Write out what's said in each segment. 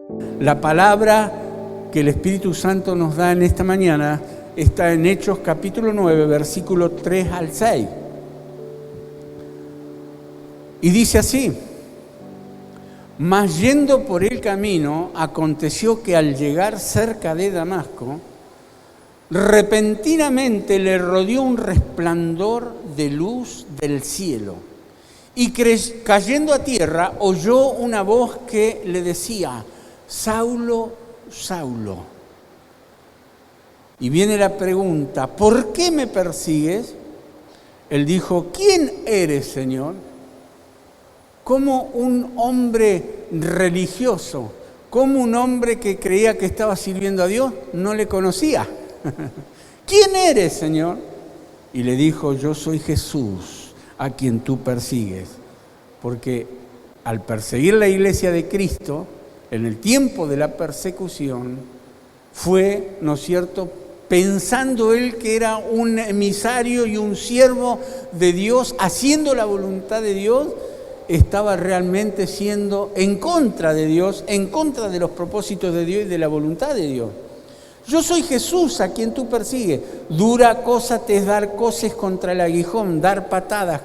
La palabra que el Espíritu Santo nos da en esta mañana está en Hechos capítulo 9, versículo 3 al 6. Y dice así: mas yendo por el camino, aconteció que al llegar cerca de Damasco, repentinamente le rodeó un resplandor de luz del cielo. Y cayendo a tierra, oyó una voz que le decía: Saulo, Saulo. Y viene la pregunta: ¿por qué me persigues? Él dijo: ¿quién eres, Señor? Como un hombre religioso, como un hombre que creía que estaba sirviendo a Dios, no le conocía. ¿Quién eres, Señor? Y le dijo: yo soy Jesús, a quien tú persigues. Porque al perseguir la iglesia de Cristo, en el tiempo de la persecución, fue, ¿no es cierto?, pensando él que era un emisario y un siervo de Dios, haciendo la voluntad de Dios, estaba realmente siendo en contra de Dios, en contra de los propósitos de Dios y de la voluntad de Dios. Yo soy Jesús a quien tú persigues. Dura cosa te es dar coces contra el aguijón, dar patadas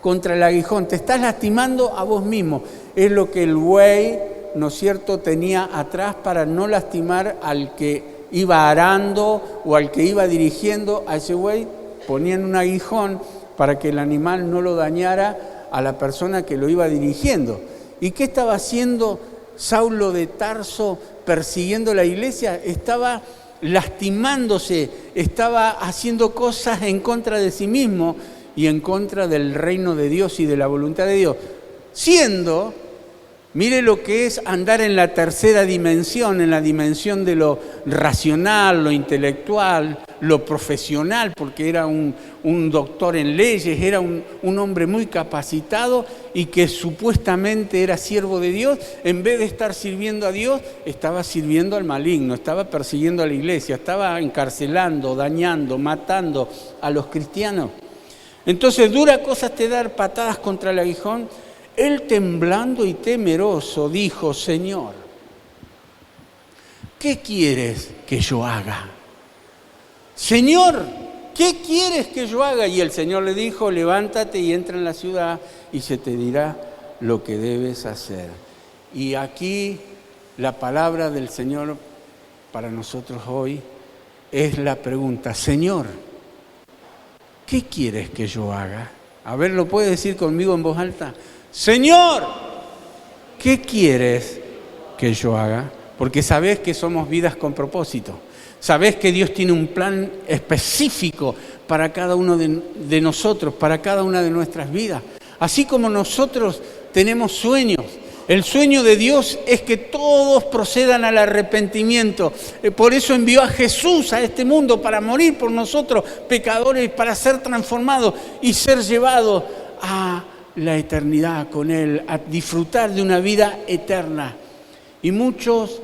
contra el aguijón. Te estás lastimando a vos mismo. Es lo que el buey, ¿no es cierto?, tenía atrás para no lastimar al que iba arando o al que iba dirigiendo a ese buey. Ponían un aguijón para que el animal no lo dañara a la persona que lo iba dirigiendo. ¿Y qué estaba haciendo Saulo de Tarso persiguiendo la iglesia? Estaba lastimándose, estaba haciendo cosas en contra de sí mismo y en contra del reino de Dios y de la voluntad de Dios. Siendo, mire lo que es andar en la tercera dimensión, en la dimensión de lo racional, lo intelectual, lo profesional, porque era un doctor en leyes, era un hombre muy capacitado y que supuestamente era siervo de Dios. En vez de estar sirviendo a Dios, estaba sirviendo al maligno, estaba persiguiendo a la iglesia, estaba encarcelando, dañando, matando a los cristianos. Entonces, dura cosa te dar patadas contra el aguijón. Él, temblando y temeroso, dijo: Señor, ¿qué quieres que yo haga? Señor, ¿qué quieres que yo haga? Y el Señor le dijo: levántate y entra en la ciudad y se te dirá lo que debes hacer. Y aquí la palabra del Señor para nosotros hoy es la pregunta: Señor, ¿qué quieres que yo haga? A ver, ¿lo puedes decir conmigo en voz alta? Señor, ¿qué quieres que yo haga? Porque sabés que somos vidas con propósito. Sabés que Dios tiene un plan específico para cada uno de nosotros, para cada una de nuestras vidas. Así como nosotros tenemos sueños. El sueño de Dios es que todos procedan al arrepentimiento. Por eso envió a Jesús a este mundo para morir por nosotros, pecadores, para ser transformados y ser llevados a la eternidad con Él, a disfrutar de una vida eterna. Y muchos,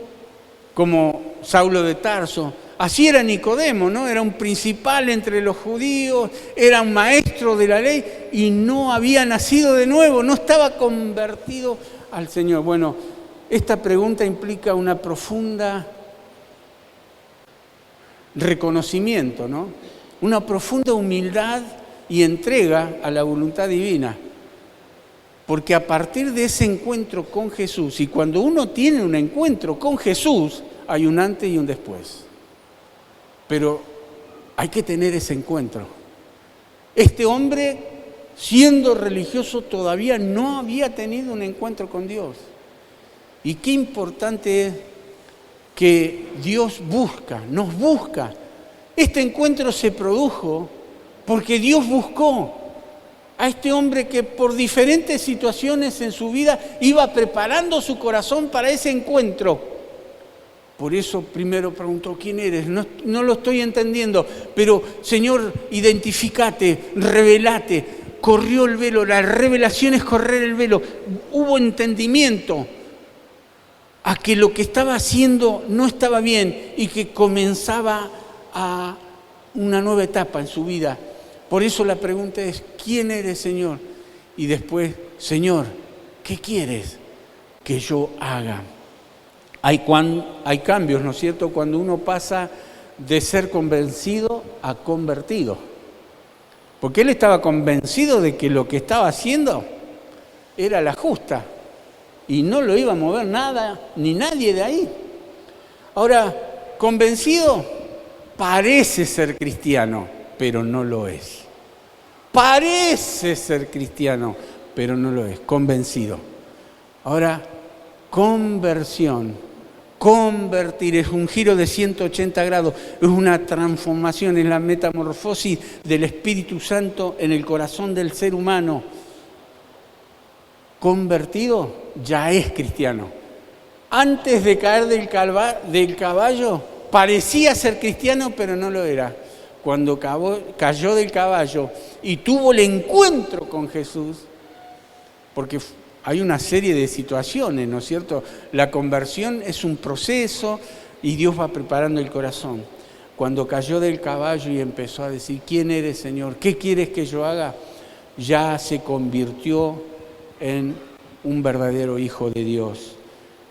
como Saulo de Tarso, así era Nicodemo, ¿no? Era un principal entre los judíos, era un maestro de la ley y no había nacido de nuevo, no estaba convertido al Señor. Bueno, esta pregunta implica una profunda reconocimiento, ¿no? Una profunda humildad y entrega a la voluntad divina. Porque a partir de ese encuentro con Jesús, y cuando uno tiene un encuentro con Jesús, hay un antes y un después. Pero hay que tener ese encuentro. Este hombre, siendo religioso, todavía no había tenido un encuentro con Dios. Y qué importante es que Dios nos busca. Este encuentro se produjo porque Dios buscó a este hombre que por diferentes situaciones en su vida iba preparando su corazón para ese encuentro. Por eso primero preguntó: ¿quién eres? No lo estoy entendiendo, pero Señor, identificate, revelate. Corrió el velo, la revelación es correr el velo. Hubo entendimiento a que lo que estaba haciendo no estaba bien y que comenzaba a una nueva etapa en su vida. Por eso la pregunta es: ¿quién eres, Señor? Y después: Señor, ¿qué quieres que yo haga? Hay cambios, ¿no es cierto?, cuando uno pasa de ser convencido a convertido. Porque él estaba convencido de que lo que estaba haciendo era la justa y no lo iba a mover nada ni nadie de ahí. Ahora, convencido parece ser cristiano, pero no lo es. Parece ser cristiano, pero no lo es. Convencido. Ahora, conversión. Convertir es un giro de 180 grados, es una transformación, es la metamorfosis del Espíritu Santo en el corazón del ser humano. Convertido ya es cristiano. Antes de caer del caballo, parecía ser cristiano, pero no lo era. Cuando cayó del caballo y tuvo el encuentro con Jesús, porque hay una serie de situaciones, ¿no es cierto? La conversión es un proceso y Dios va preparando el corazón. Cuando cayó del caballo y empezó a decir, ¿quién eres, Señor? ¿Qué quieres que yo haga? Ya se convirtió en un verdadero hijo de Dios.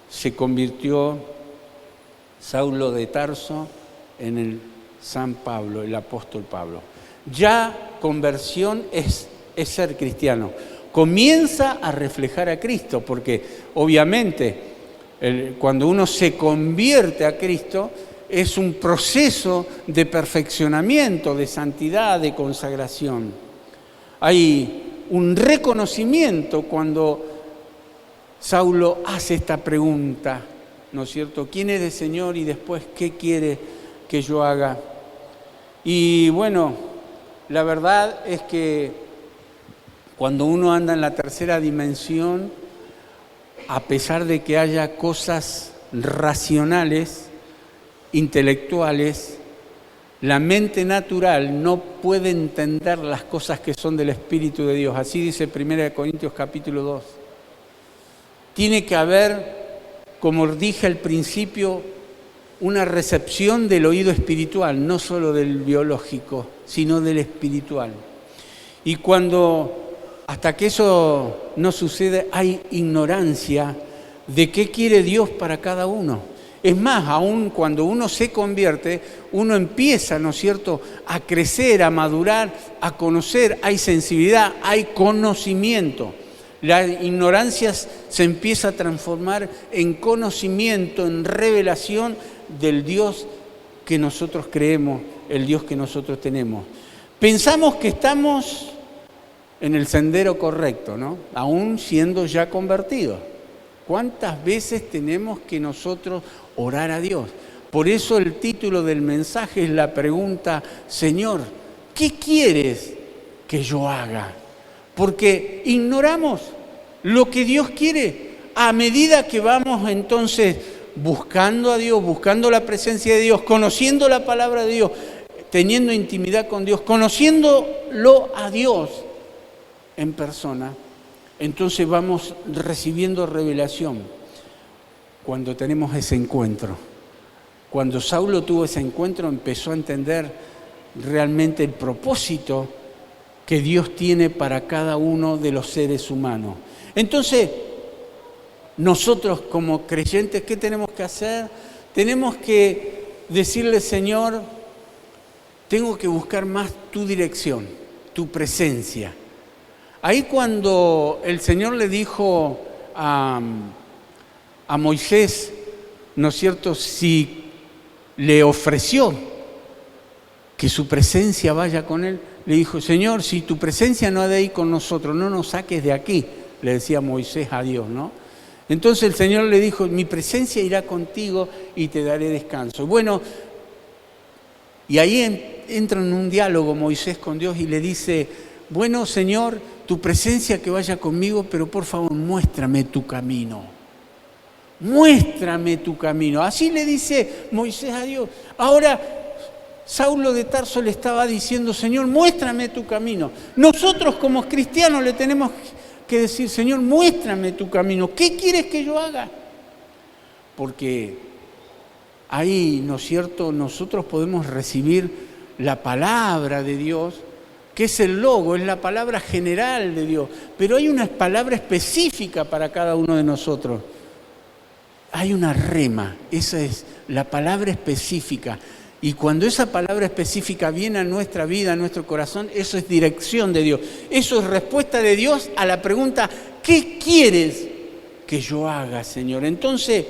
Se convirtió Saulo de Tarso en el San Pablo, el apóstol Pablo. Ya conversión es ser cristiano. Comienza a reflejar a Cristo, porque obviamente cuando uno se convierte a Cristo es un proceso de perfeccionamiento, de santidad, de consagración. Hay un reconocimiento cuando Saulo hace esta pregunta, ¿no es cierto? ¿Quién eres, Señor? Y después, ¿qué quiere que yo haga? Y bueno, la verdad es que cuando uno anda en la tercera dimensión, a pesar de que haya cosas racionales, intelectuales, la mente natural no puede entender las cosas que son del Espíritu de Dios. Así dice 1 Corintios capítulo 2. Tiene que haber, como dije al principio, una recepción del oído espiritual, no solo del biológico, sino del espiritual. Y hasta que eso no sucede, hay ignorancia de qué quiere Dios para cada uno. Es más, aún cuando uno se convierte, uno empieza, ¿no es cierto?, a crecer, a madurar, a conocer, hay sensibilidad, hay conocimiento. La ignorancia se empieza a transformar en conocimiento, en revelación del Dios que nosotros creemos, el Dios que nosotros tenemos. Pensamos que estamos en el sendero correcto, ¿no? Aún siendo ya convertidos. ¿Cuántas veces tenemos que nosotros orar a Dios? Por eso el título del mensaje es la pregunta, Señor, ¿qué quieres que yo haga? Porque ignoramos lo que Dios quiere. A medida que vamos entonces buscando a Dios, buscando la presencia de Dios, conociendo la palabra de Dios, teniendo intimidad con Dios, conociéndolo a Dios en persona, entonces vamos recibiendo revelación cuando tenemos ese encuentro. Cuando Saulo tuvo ese encuentro, empezó a entender realmente el propósito que Dios tiene para cada uno de los seres humanos. Entonces, nosotros como creyentes, ¿qué tenemos que hacer? Tenemos que decirle, Señor, tengo que buscar más tu dirección, tu presencia. Ahí cuando el Señor le dijo a Moisés, ¿no es cierto?, si le ofreció que su presencia vaya con él, le dijo, Señor, si tu presencia no ha de ir con nosotros, no nos saques de aquí, le decía Moisés a Dios, ¿no? Entonces el Señor le dijo, mi presencia irá contigo y te daré descanso. Bueno, y ahí entra en un diálogo Moisés con Dios y le dice, bueno, Señor, tu presencia que vaya conmigo, pero por favor muéstrame tu camino. Muéstrame tu camino. Así le dice Moisés a Dios. Ahora, Saulo de Tarso le estaba diciendo, Señor, muéstrame tu camino. Nosotros como cristianos le tenemos que decir, Señor, muéstrame tu camino. ¿Qué quieres que yo haga? Porque ahí, ¿no es cierto?, nosotros podemos recibir la palabra de Dios, que es el logo, es la palabra general de Dios, pero hay una palabra específica para cada uno de nosotros. Hay una rema, esa es la palabra específica. Y cuando esa palabra específica viene a nuestra vida, a nuestro corazón, eso es dirección de Dios. Eso es respuesta de Dios a la pregunta, ¿qué quieres que yo haga, Señor? Entonces,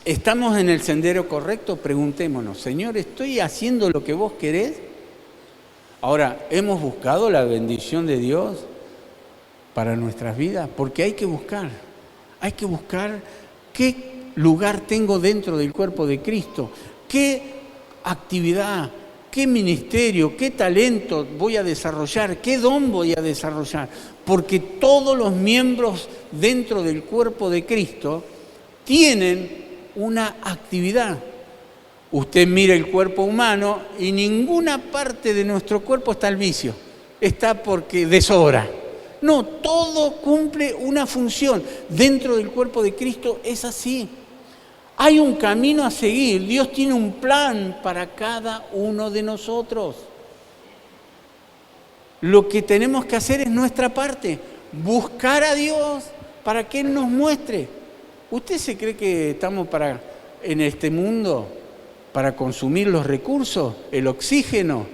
¿estamos en el sendero correcto? Preguntémonos, Señor, ¿estoy haciendo lo que vos querés? Ahora, ¿hemos buscado la bendición de Dios para nuestras vidas? Porque hay que buscar qué lugar tengo dentro del cuerpo de Cristo, qué actividad, qué ministerio, qué talento voy a desarrollar, qué don voy a desarrollar. Porque todos los miembros dentro del cuerpo de Cristo tienen una actividad. Usted mira el cuerpo humano y ninguna parte de nuestro cuerpo está al vicio, está porque desobra. No, todo cumple una función. Dentro del cuerpo de Cristo es así. Hay un camino a seguir. Dios tiene un plan para cada uno de nosotros. Lo que tenemos que hacer es nuestra parte. Buscar a Dios para que Él nos muestre. ¿Usted se cree que estamos en este mundo para consumir los recursos, el oxígeno,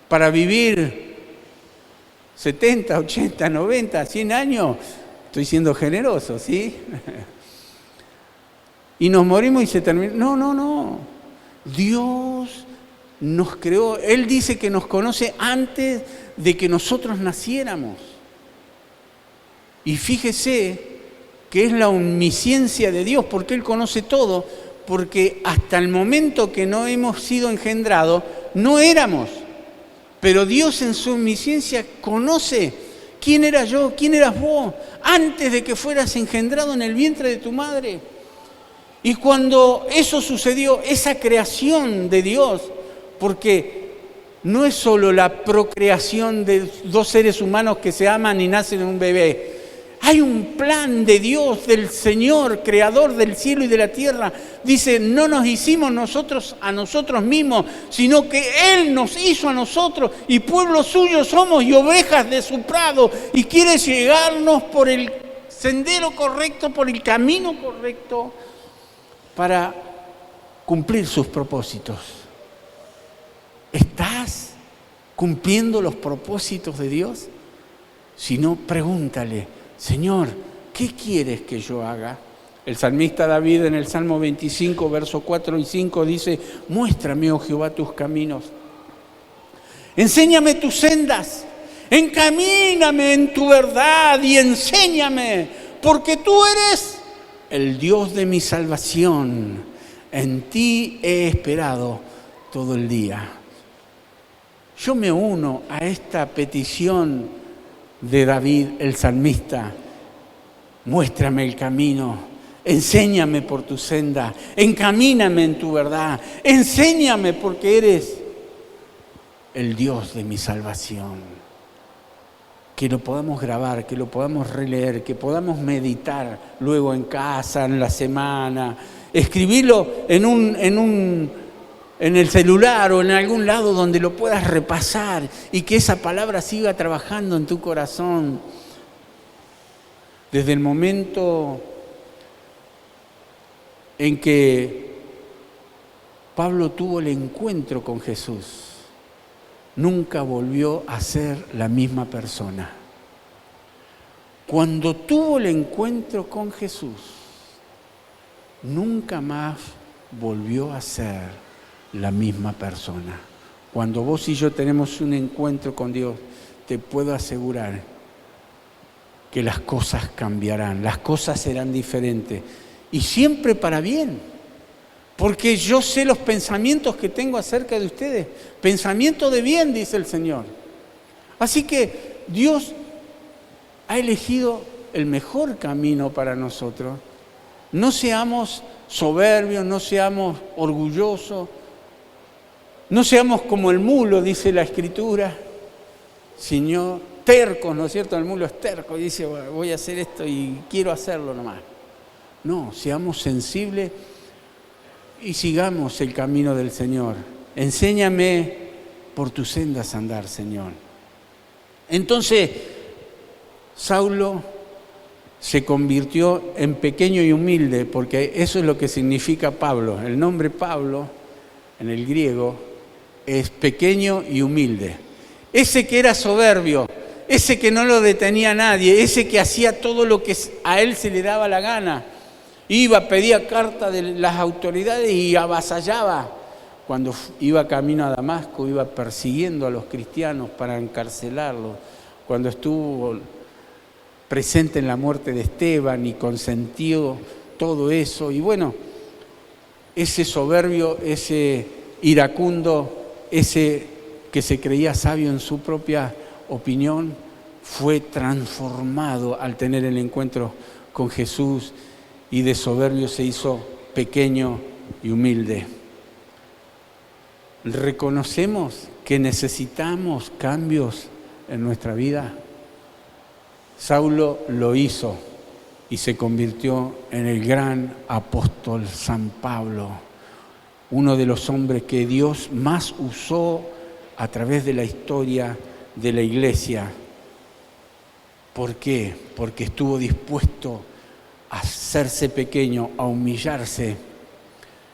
para vivir 70, 80, 90, 100 años? Estoy siendo generoso, ¿sí? Y nos morimos y se termina. No. Dios nos creó. Él dice que nos conoce antes de que nosotros naciéramos. Y fíjese que es la omnisciencia de Dios, porque Él conoce todo, porque hasta el momento que no hemos sido engendrados, no éramos. Pero Dios en su omnisciencia conoce quién era yo, quién eras vos, antes de que fueras engendrado en el vientre de tu madre. Y cuando eso sucedió, esa creación de Dios, porque no es solo la procreación de dos seres humanos que se aman y nacen en un bebé. Hay un plan de Dios, del Señor, creador del cielo y de la tierra. Dice, no nos hicimos nosotros a nosotros mismos, sino que Él nos hizo a nosotros, y pueblo suyo somos y ovejas de su prado, y quiere llegarnos por el sendero correcto, por el camino correcto, para cumplir sus propósitos. ¿Estás cumpliendo los propósitos de Dios? Si no, pregúntale, Señor, ¿qué quieres que yo haga? El salmista David en el Salmo 25, versos 4 y 5 dice, muéstrame, oh Jehová, tus caminos. Enséñame tus sendas, encamíname en tu verdad y enséñame, porque tú eres el Dios de mi salvación. En ti he esperado todo el día. Yo me uno a esta petición de David, el salmista. Muéstrame el camino, enséñame por tu senda, encamíname en tu verdad, enséñame porque eres el Dios de mi salvación. Que lo podamos grabar, que lo podamos releer, que podamos meditar luego en casa, en la semana, escribirlo en el celular o en algún lado donde lo puedas repasar y que esa palabra siga trabajando en tu corazón. Desde el momento en que Pablo tuvo el encuentro con Jesús, nunca volvió a ser la misma persona. Cuando tuvo el encuentro con Jesús, nunca más volvió a ser la misma persona. Cuando vos y yo tenemos un encuentro con Dios, te puedo asegurar que las cosas cambiarán, las cosas serán diferentes y siempre para bien. Porque yo sé los pensamientos que tengo acerca de ustedes. Pensamiento de bien, dice el Señor. Así que Dios ha elegido el mejor camino para nosotros. No seamos soberbios, no seamos orgullosos, no seamos como el mulo, dice la Escritura. Señor, tercos, ¿no es cierto? El mulo es terco y dice, bueno, voy a hacer esto y quiero hacerlo nomás. No, seamos sensibles y sigamos el camino del Señor. Enséñame por tus sendas andar, Señor. Entonces, Saulo se convirtió en pequeño y humilde, porque eso es lo que significa Pablo. El nombre Pablo, en el griego, es pequeño y humilde. Ese que era soberbio, ese que no lo detenía nadie, ese que hacía todo lo que a él se le daba la gana. Iba, pedía carta de las autoridades y avasallaba. Cuando iba camino a Damasco, iba persiguiendo a los cristianos para encarcelarlos. Cuando estuvo presente en la muerte de Esteban y consentió todo eso. Y bueno, ese soberbio, ese iracundo, ese que se creía sabio en su propia opinión, fue transformado al tener el encuentro con Jesús y de soberbio se hizo pequeño y humilde. ¿Reconocemos que necesitamos cambios en nuestra vida? Saulo lo hizo y se convirtió en el gran apóstol San Pablo, uno de los hombres que Dios más usó a través de la historia de la iglesia. ¿Por qué? Porque estuvo dispuesto a hacerse pequeño, a humillarse.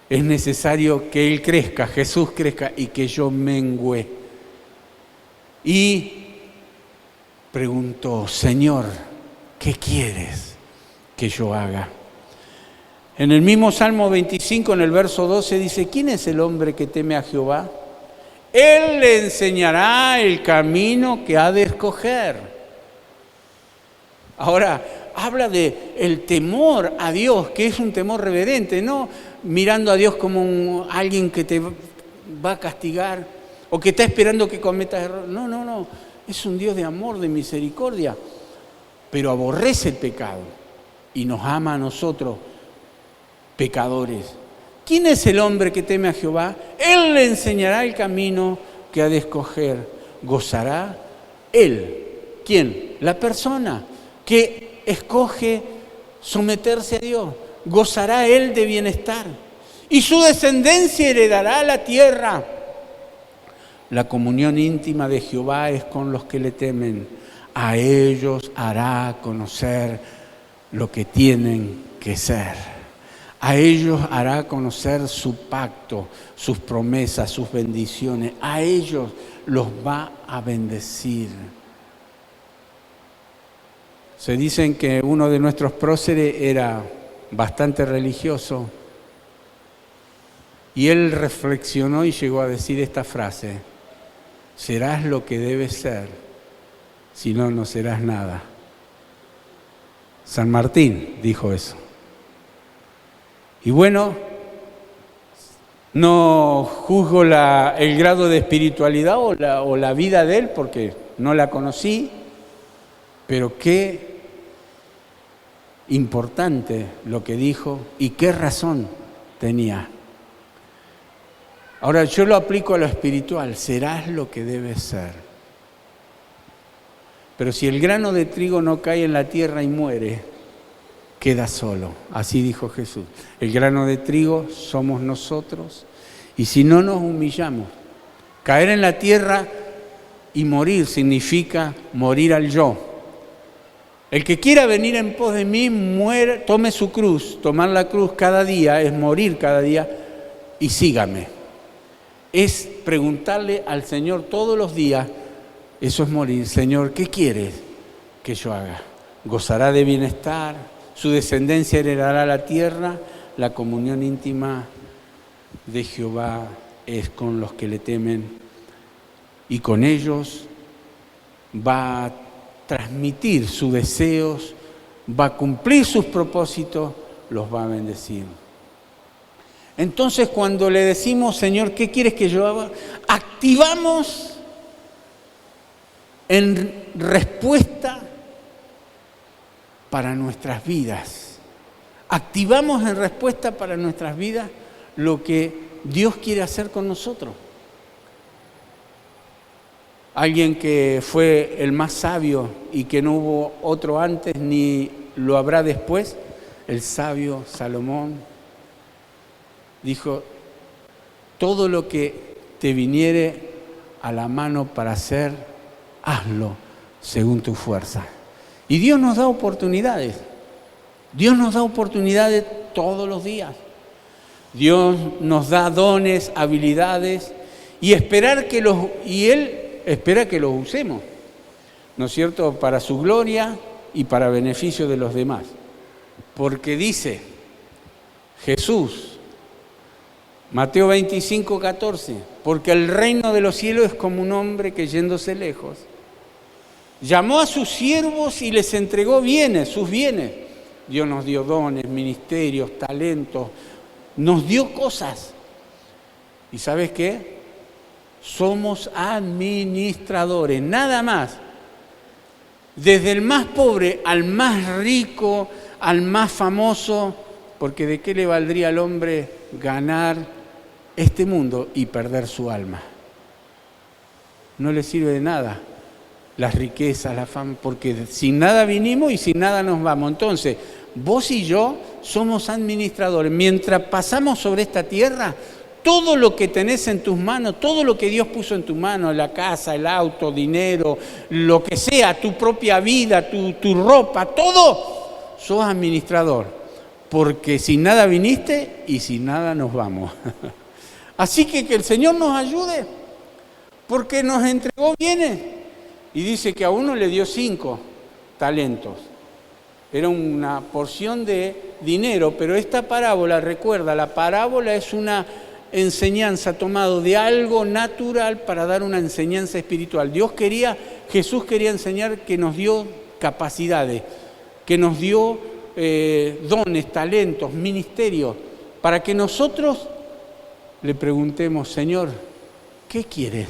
Es necesario que Él crezca, Jesús crezca y que yo mengüe. Y preguntó, Señor, ¿qué quieres que yo haga? En el mismo Salmo 25, en el verso 12, dice, ¿quién es el hombre que teme a Jehová? Él le enseñará el camino que ha de escoger. Ahora, habla de el temor a Dios, que es un temor reverente, no mirando a Dios como alguien que te va a castigar o que está esperando que cometas errores. No, es un Dios de amor, de misericordia, pero aborrece el pecado y nos ama a nosotros, pecadores. ¿Quién es el hombre que teme a Jehová? Él le enseñará el camino que ha de escoger. Gozará él. ¿Quién? La persona que escoge someterse a Dios. Gozará él de bienestar. Y su descendencia heredará la tierra. La comunión íntima de Jehová es con los que le temen. A ellos hará conocer lo que tienen que ser. A ellos hará conocer su pacto, sus promesas, sus bendiciones. A ellos los va a bendecir. Se dicen que uno de nuestros próceres era bastante religioso y él reflexionó y llegó a decir esta frase: serás lo que debes ser, si no, no serás nada. San Martín dijo eso. Y bueno, no juzgo el grado de espiritualidad o la vida de él porque no la conocí, pero qué importante lo que dijo y qué razón tenía. Ahora yo lo aplico a lo espiritual, serás lo que debes ser. Pero si el grano de trigo no cae en la tierra y muere, queda solo. Así dijo Jesús. El grano de trigo somos nosotros y si no nos humillamos, caer en la tierra y morir significa morir al yo. El que quiera venir en pos de mí, muere, tome su cruz. Tomar la cruz cada día es morir cada día y sígame. Es preguntarle al Señor todos los días, eso es morir. Señor, ¿qué quieres que yo haga? Gozará de bienestar, su descendencia heredará la tierra, la comunión íntima de Jehová es con los que le temen y con ellos va a transmitir sus deseos, va a cumplir sus propósitos, los va a bendecir. Entonces cuando le decimos, Señor, ¿qué quieres que yo haga? Activamos en respuesta para nuestras vidas. Activamos en respuesta para nuestras vidas lo que Dios quiere hacer con nosotros. Alguien que fue el más sabio y que no hubo otro antes ni lo habrá después, el sabio Salomón, dijo, todo lo que te viniere a la mano para hacer, hazlo según tu fuerza. Y Dios nos da oportunidades. Dios nos da oportunidades todos los días. Dios nos da dones, habilidades y Él espera que los usemos, ¿no es cierto?, para su gloria y para beneficio de los demás. Porque dice Jesús, Mateo 25, 14, porque el reino de los cielos es como un hombre que yéndose lejos, llamó a sus siervos y les entregó bienes, sus bienes. Dios nos dio dones, ministerios, talentos, nos dio cosas. ¿Y sabes qué? Somos administradores, nada más. Desde el más pobre al más rico, al más famoso, porque ¿de qué le valdría al hombre ganar este mundo y perder su alma? No le sirve de nada las riquezas, la fama, porque sin nada vinimos y sin nada nos vamos. Entonces, vos y yo somos administradores. Mientras pasamos sobre esta tierra, todo lo que tenés en tus manos, todo lo que Dios puso en tus manos, la casa, el auto, dinero, lo que sea, tu propia vida, tu ropa, todo, sos administrador. Porque sin nada viniste y sin nada nos vamos. Así que el Señor nos ayude, porque nos entregó bienes. Y dice que a uno le dio 5 talentos. Era una porción de dinero, pero esta parábola, recuerda, la parábola es una enseñanza tomada de algo natural para dar una enseñanza espiritual. Jesús quería enseñar que nos dio capacidades, que nos dio dones, talentos, ministerios, para que nosotros le preguntemos, Señor, ¿qué quieres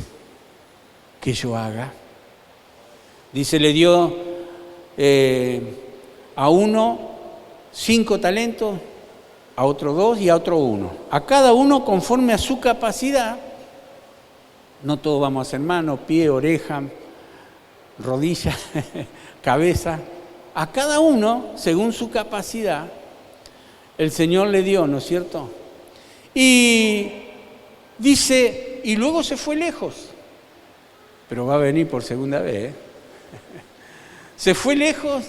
que yo haga? Dice, le dio a uno 5 talentos, a otro 2 y a otro 1. A cada uno conforme a su capacidad. No todos vamos a hacer mano, pie, oreja, rodilla, cabeza. A cada uno, según su capacidad, el Señor le dio, ¿no es cierto? Y dice, y luego se fue lejos. Pero va a venir por segunda vez, ¿eh? Se fue lejos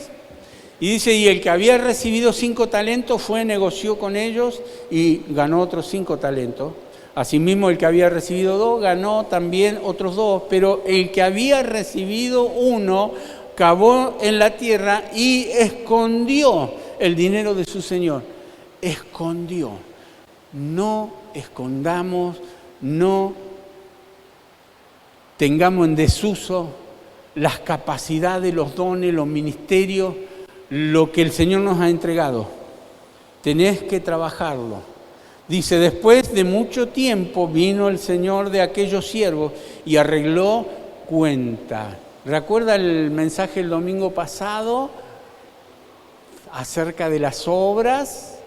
y dice, y el que había recibido 5 talentos fue, negoció con ellos y ganó otros 5 talentos. Asimismo, el que había recibido 2 ganó también otros 2, pero el que había recibido 1 cavó en la tierra y escondió el dinero de su señor. Escondió. No escondamos, no tengamos en desuso las capacidades, los dones, los ministerios, lo que el Señor nos ha entregado. Tenés que trabajarlo. Dice, después de mucho tiempo vino el Señor de aquellos siervos y arregló cuenta. ¿Recuerda el mensaje el domingo pasado acerca de las obras?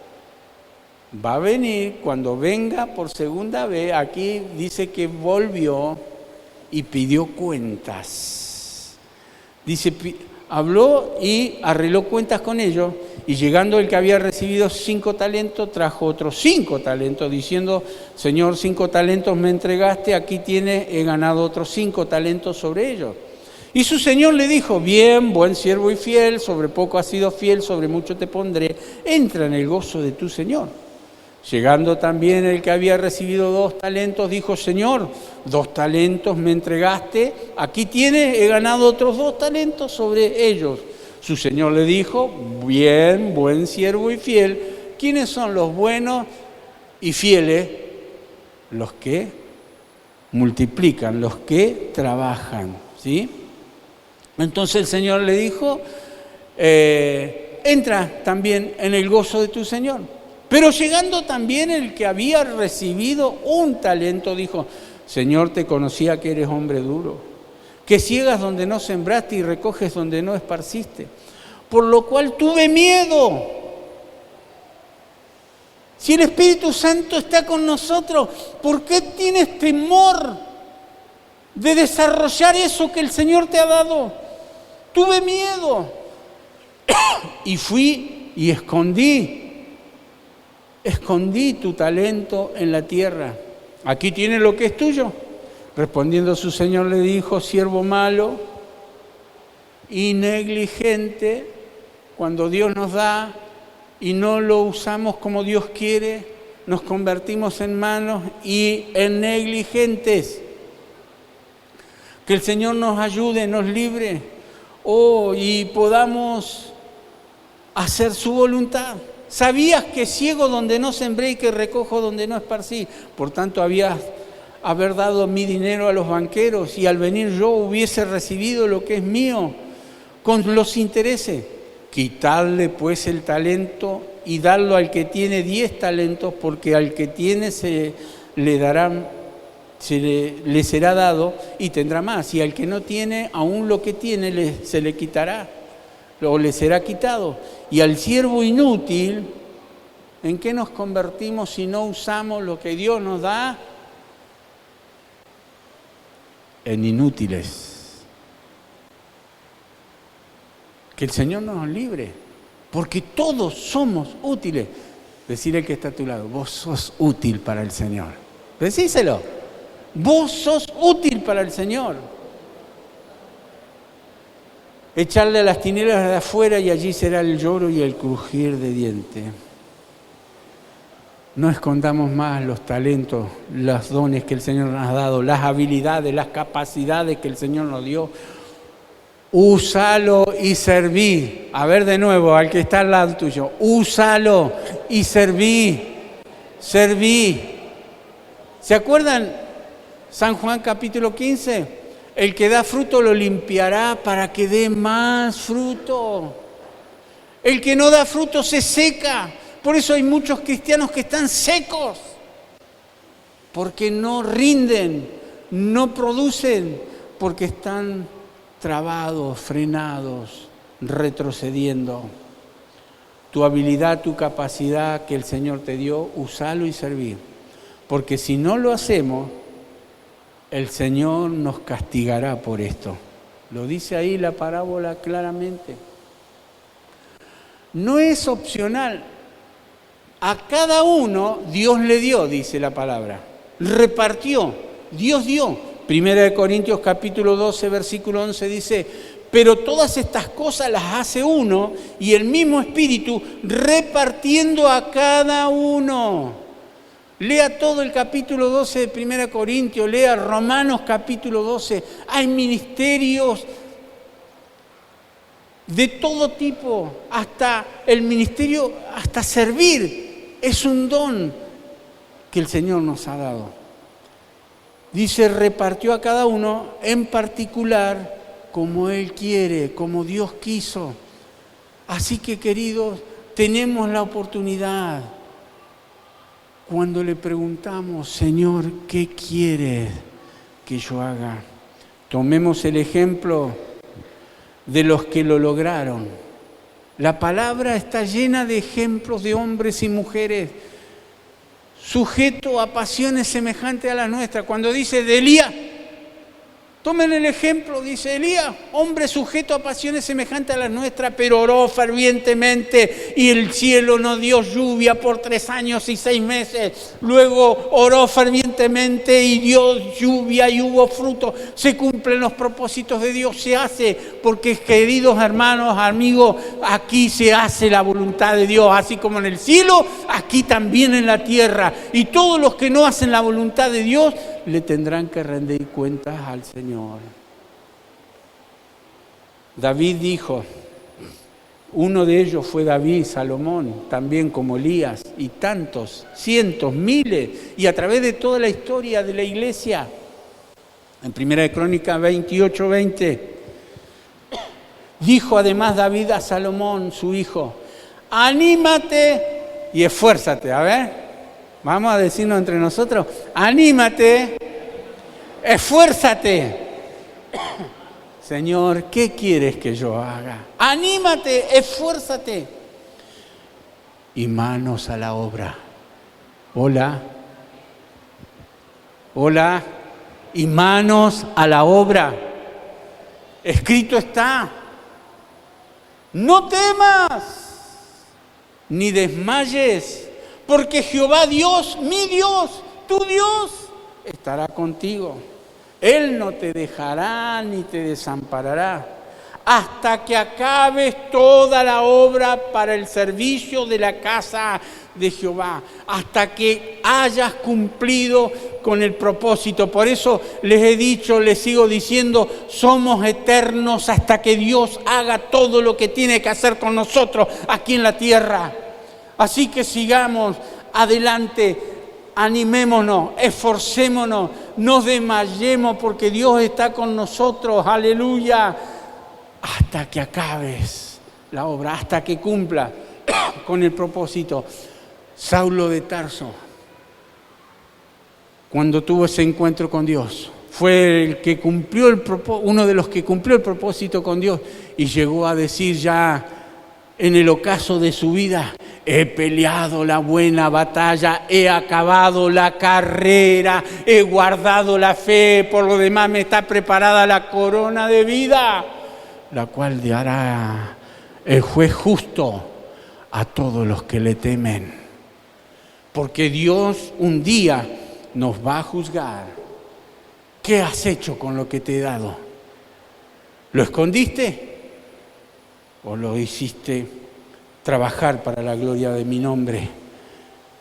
Va a venir, cuando venga por segunda vez, aquí dice que volvió y pidió cuentas. Dice, habló y arregló cuentas con ellos, y llegando el que había recibido 5 talentos, trajo otros 5 talentos, diciendo, Señor, 5 talentos me entregaste, aquí tienes, he ganado otros 5 talentos sobre ellos. Y su Señor le dijo, bien, buen siervo y fiel, sobre poco has sido fiel, sobre mucho te pondré, entra en el gozo de tu Señor. Llegando también el que había recibido 2 talentos, dijo, Señor, 2 talentos me entregaste, aquí tienes, he ganado otros 2 talentos sobre ellos. Su Señor le dijo, bien, buen siervo y fiel. ¿Quiénes son los buenos y fieles? Los que multiplican, los que trabajan, ¿sí? Entonces el Señor le dijo, entra también en el gozo de tu Señor. Pero llegando también el que había recibido 1 talento, dijo, Señor, te conocía que eres hombre duro, que ciegas donde no sembraste y recoges donde no esparciste, por lo cual tuve miedo. Si el Espíritu Santo está con nosotros, ¿por qué tienes temor de desarrollar eso que el Señor te ha dado? Tuve miedo y fui y escondí tu talento en la tierra. Aquí tienes lo que es tuyo. Respondiendo su Señor le dijo, siervo malo y negligente. Cuando Dios nos da y no lo usamos como Dios quiere, nos convertimos en manos y en negligentes. Que el Señor nos ayude, nos libre, y podamos hacer su voluntad. ¿Sabías que ciego donde no sembré y que recojo donde no esparcí? Por tanto, haber dado mi dinero a los banqueros y al venir yo hubiese recibido lo que es mío con los intereses. Quitarle pues el talento y darlo al que tiene 10 talentos, porque al que tiene le será dado y tendrá más, y al que no tiene, aún lo que tiene se le quitará o le será quitado. Y al siervo inútil, ¿en qué nos convertimos si no usamos lo que Dios nos da? En inútiles. Que el Señor nos libre, porque todos somos útiles. Decirle al que está a tu lado, vos sos útil para el Señor. Decíselo, vos sos útil para el Señor. Echarle a las tinieblas de afuera y allí será el lloro y el crujir de dientes. No escondamos más los talentos, los dones que el Señor nos ha dado, las habilidades, las capacidades que el Señor nos dio. Úsalo y serví. A ver de nuevo, al que está al lado tuyo. Úsalo y serví. Serví. ¿Se acuerdan? San Juan capítulo 15. El que da fruto lo limpiará para que dé más fruto. El que no da fruto se seca. Por eso hay muchos cristianos que están secos. Porque no rinden, no producen, porque están trabados, frenados, retrocediendo. Tu habilidad, tu capacidad que el Señor te dio, usalo y servir. Porque si no lo hacemos, el Señor nos castigará por esto. Lo dice ahí la parábola claramente. No es opcional. A cada uno Dios le dio, dice la palabra. Repartió, Dios dio. Primera de Corintios capítulo 12, versículo 11 dice, pero todas estas cosas las hace uno y el mismo Espíritu repartiendo a cada uno. Lea todo el capítulo 12 de Primera de Corintios, lea Romanos capítulo 12. Hay ministerios de todo tipo, hasta el ministerio, hasta servir, es un don que el Señor nos ha dado. Dice, repartió a cada uno en particular como Él quiere, como Dios quiso. Así que, queridos, tenemos la oportunidad. Cuando le preguntamos, Señor, ¿qué quieres que yo haga? Tomemos el ejemplo de los que lo lograron. La palabra está llena de ejemplos de hombres y mujeres sujeto a pasiones semejantes a las nuestras. Cuando dice de Elías, tomen el ejemplo, dice Elías, hombre sujeto a pasiones semejantes a las nuestras, pero oró fervientemente y el cielo no dio lluvia por 3 años y 6 meses. Luego oró fervientemente y dio lluvia y hubo fruto. Se cumplen los propósitos de Dios, se hace, porque queridos hermanos, amigos, aquí se hace la voluntad de Dios, así como en el cielo, aquí también en la tierra. Y todos los que no hacen la voluntad de Dios, le tendrán que rendir cuentas al Señor. David dijo, uno de ellos fue David, Salomón, también como Elías, y tantos, cientos, miles, y a través de toda la historia de la iglesia. En Primera de Crónicas 28, 20, dijo además David a Salomón, su hijo, anímate y esfuérzate. A ver, vamos a decirnos entre nosotros, anímate, esfuérzate. Señor, ¿qué quieres que yo haga? Anímate, esfuérzate. Y manos a la obra. Hola. Hola. Y manos a la obra. Escrito está. No temas, ni desmayes, porque Jehová Dios, mi Dios, tu Dios, estará contigo. Él no te dejará ni te desamparará. hasta que acabes toda la obra para el servicio de la casa de Jehová, hasta que hayas cumplido con el propósito. Por eso les he dicho, les sigo diciendo, somos eternos hasta que Dios haga todo lo que tiene que hacer con nosotros aquí en la tierra. Así que sigamos adelante, animémonos, esforcémonos, no desmayemos porque Dios está con nosotros, aleluya, hasta que acabes la obra, hasta que cumpla con el propósito. Saulo de Tarso, cuando tuvo ese encuentro con Dios, fue el que cumplió uno de los que cumplió el propósito con Dios y llegó a decir ya en el ocaso de su vida: he peleado la buena batalla, he acabado la carrera, he guardado la fe, por lo demás me está preparada la corona de vida, la cual dará el juez justo a todos los que le temen. Porque Dios un día nos va a juzgar. ¿Qué has hecho con lo que te he dado? ¿Lo escondiste o lo hiciste trabajar para la gloria de mi nombre?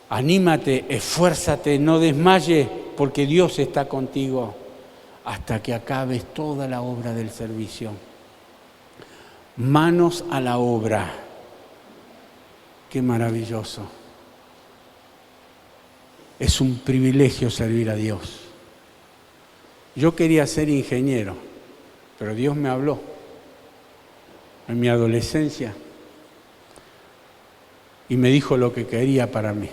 Anímate, esfuérzate, no desmayes, porque Dios está contigo hasta que acabes toda la obra del servicio. Manos a la obra. Qué maravilloso. Es un privilegio servir a Dios. Yo quería ser ingeniero, pero Dios me habló en mi adolescencia y me dijo lo que quería para mí.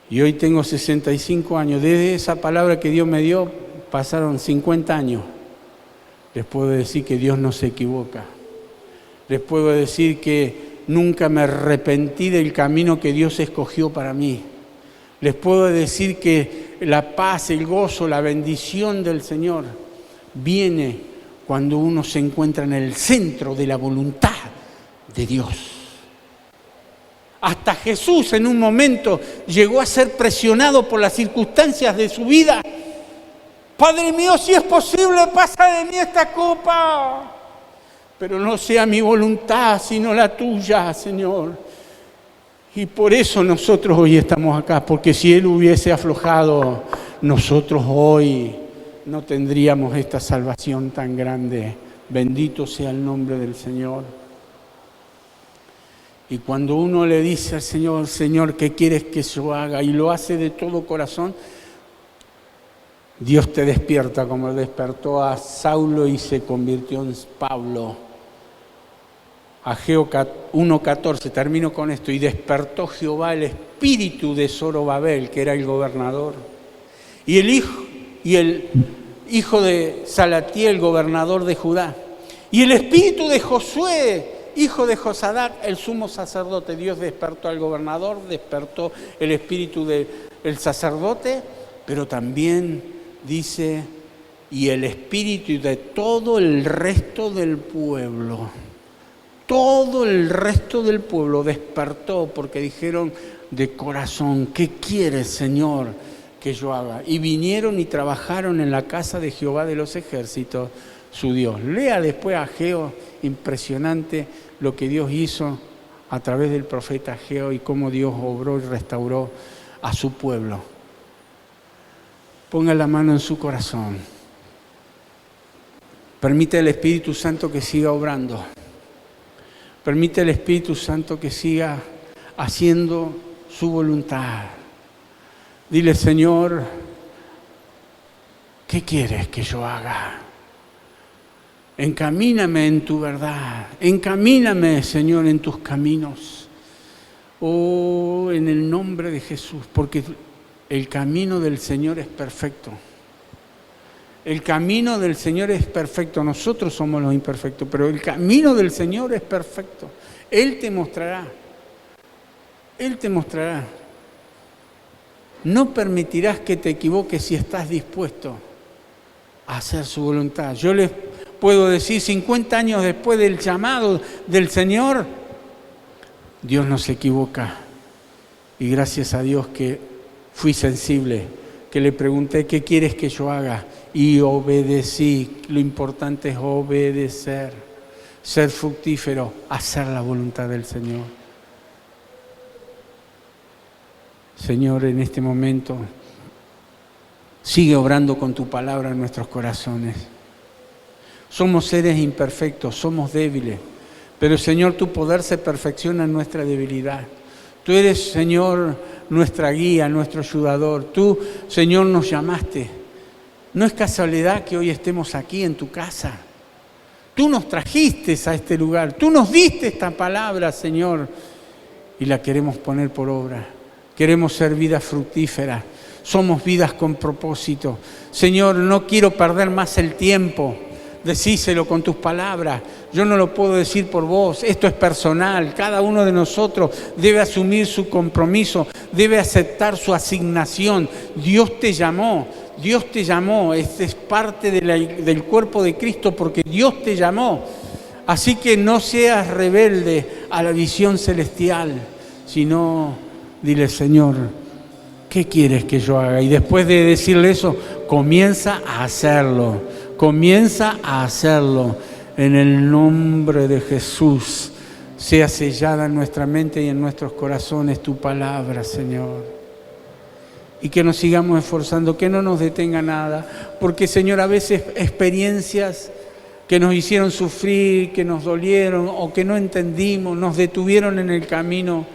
Y hoy tengo 65 años. Desde esa palabra que Dios me dio, pasaron 50 años. Les puedo decir que Dios no se equivoca. Les puedo decir que nunca me arrepentí del camino que Dios escogió para mí. Les puedo decir que la paz, el gozo, la bendición del Señor viene cuando uno se encuentra en el centro de la voluntad de Dios. Hasta Jesús en un momento llegó a ser presionado por las circunstancias de su vida. Padre mío, si es posible, pasa de mí esta copa. Pero no sea mi voluntad, sino la tuya, Señor. Y por eso nosotros hoy estamos acá, porque si Él hubiese aflojado, nosotros hoy no tendríamos esta salvación tan grande. Bendito sea el nombre del Señor. Y cuando uno le dice al Señor: Señor, ¿qué quieres que yo haga? Y lo hace de todo corazón, Dios te despierta como despertó a Saulo y se convirtió en Pablo. Ageo 1:14, termino con esto. Y despertó Jehová el espíritu de Zorobabel, que era el gobernador, y el hijo de Salatiel, gobernador de Judá, y el espíritu de Josué, hijo de Josadac, el sumo sacerdote. Dios despertó al gobernador, despertó el espíritu del sacerdote, pero también dice, y el espíritu de todo el resto del pueblo. Todo el resto del pueblo despertó porque dijeron de corazón: ¿qué quieres, Señor, que yo haga? Y vinieron y trabajaron en la casa de Jehová de los ejércitos, su Dios. Lea después a Ageo, impresionante lo que Dios hizo a través del profeta Ageo y cómo Dios obró y restauró a su pueblo. Ponga la mano en su corazón. Permite al Espíritu Santo que siga obrando. Permite al Espíritu Santo que siga haciendo su voluntad. Dile: Señor, ¿qué quieres que yo haga? Encamíname en tu verdad. Encamíname, Señor, en tus caminos. Oh, en el nombre de Jesús, porque el camino del Señor es perfecto. El camino del Señor es perfecto. Nosotros somos los imperfectos, pero el camino del Señor es perfecto. Él te mostrará. Él te mostrará. No permitirás que te equivoques si estás dispuesto a hacer su voluntad. Yo les puedo decir, 50 años después del llamado del Señor, Dios no se equivoca. Y gracias a Dios que fui sensible, que le pregunté, ¿qué quieres que yo haga? Y obedecí. Lo importante es obedecer, ser fructífero, hacer la voluntad del Señor. Señor, en este momento, sigue obrando con tu palabra en nuestros corazones. Somos seres imperfectos, somos débiles, pero Señor, tu poder se perfecciona en nuestra debilidad. Tú eres, Señor, nuestra guía, nuestro ayudador. Tú, Señor, nos llamaste. No es casualidad que hoy estemos aquí en tu casa. Tú nos trajiste a este lugar. Tú nos diste esta palabra, Señor, y la queremos poner por obra. Queremos ser vidas fructíferas. Somos vidas con propósito. Señor, no quiero perder más el tiempo. Decíselo con tus palabras. Yo no lo puedo decir por vos. Esto es personal. Cada uno de nosotros debe asumir su compromiso, debe aceptar su asignación. Dios te llamó. Dios te llamó. Este es parte del cuerpo de Cristo porque Dios te llamó. Así que no seas rebelde a la visión celestial, sino dile, Señor, ¿qué quieres que yo haga? Y después de decirle eso, comienza a hacerlo. Comienza a hacerlo. En el nombre de Jesús, sea sellada en nuestra mente y en nuestros corazones tu palabra, Señor. Y que nos sigamos esforzando, que no nos detenga nada. Porque, Señor, a veces experiencias que nos hicieron sufrir, que nos dolieron o que no entendimos, nos detuvieron en el camino.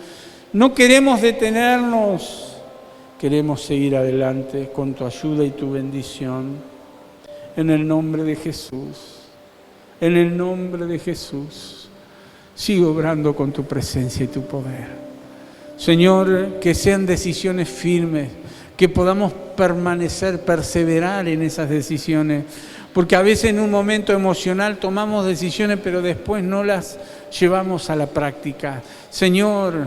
No queremos detenernos, queremos seguir adelante con tu ayuda y tu bendición. En el nombre de Jesús, en el nombre de Jesús, sigue obrando con tu presencia y tu poder. Señor, que sean decisiones firmes, que podamos permanecer, perseverar en esas decisiones, porque a veces en un momento emocional tomamos decisiones, pero después no las llevamos a la práctica. Señor,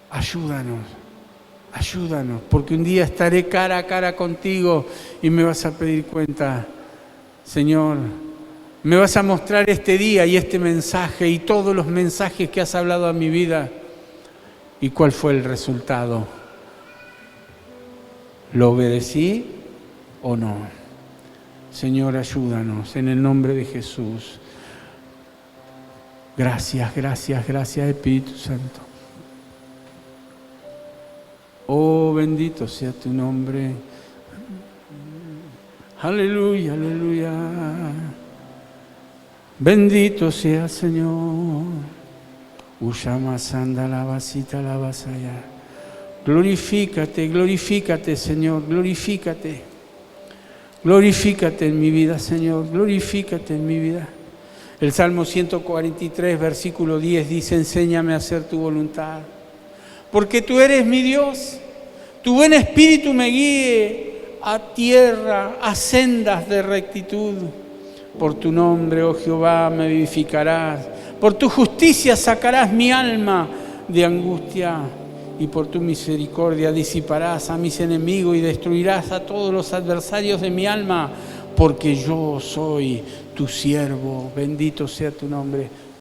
ayúdanos. Ayúdanos, porque un día estaré cara a cara contigo y me vas a pedir cuenta. Señor, me vas a mostrar este día y este mensaje y todos los mensajes que has hablado a mi vida. ¿Y cuál fue el resultado? ¿Lo obedecí o no? Señor, ayúdanos en el nombre de Jesús. Gracias, gracias, gracias, Espíritu Santo. Oh, bendito sea tu nombre. Aleluya, aleluya. Bendito sea, Señor. Ushama sanda la vasita la vasaya. Glorifícate, glorifícate, Señor, glorifícate. Glorifícate en mi vida, Señor, glorifícate en mi vida. El Salmo 143, versículo 10 dice, enséñame a hacer tu voluntad. Porque tú eres mi Dios, tu buen espíritu me guíe a tierra, a sendas de rectitud. Por tu nombre, oh Jehová, me vivificarás. Por tu justicia sacarás mi alma de angustia. Y por tu misericordia disiparás a mis enemigos y destruirás a todos los adversarios de mi alma. Porque yo soy tu siervo. Bendito sea tu nombre.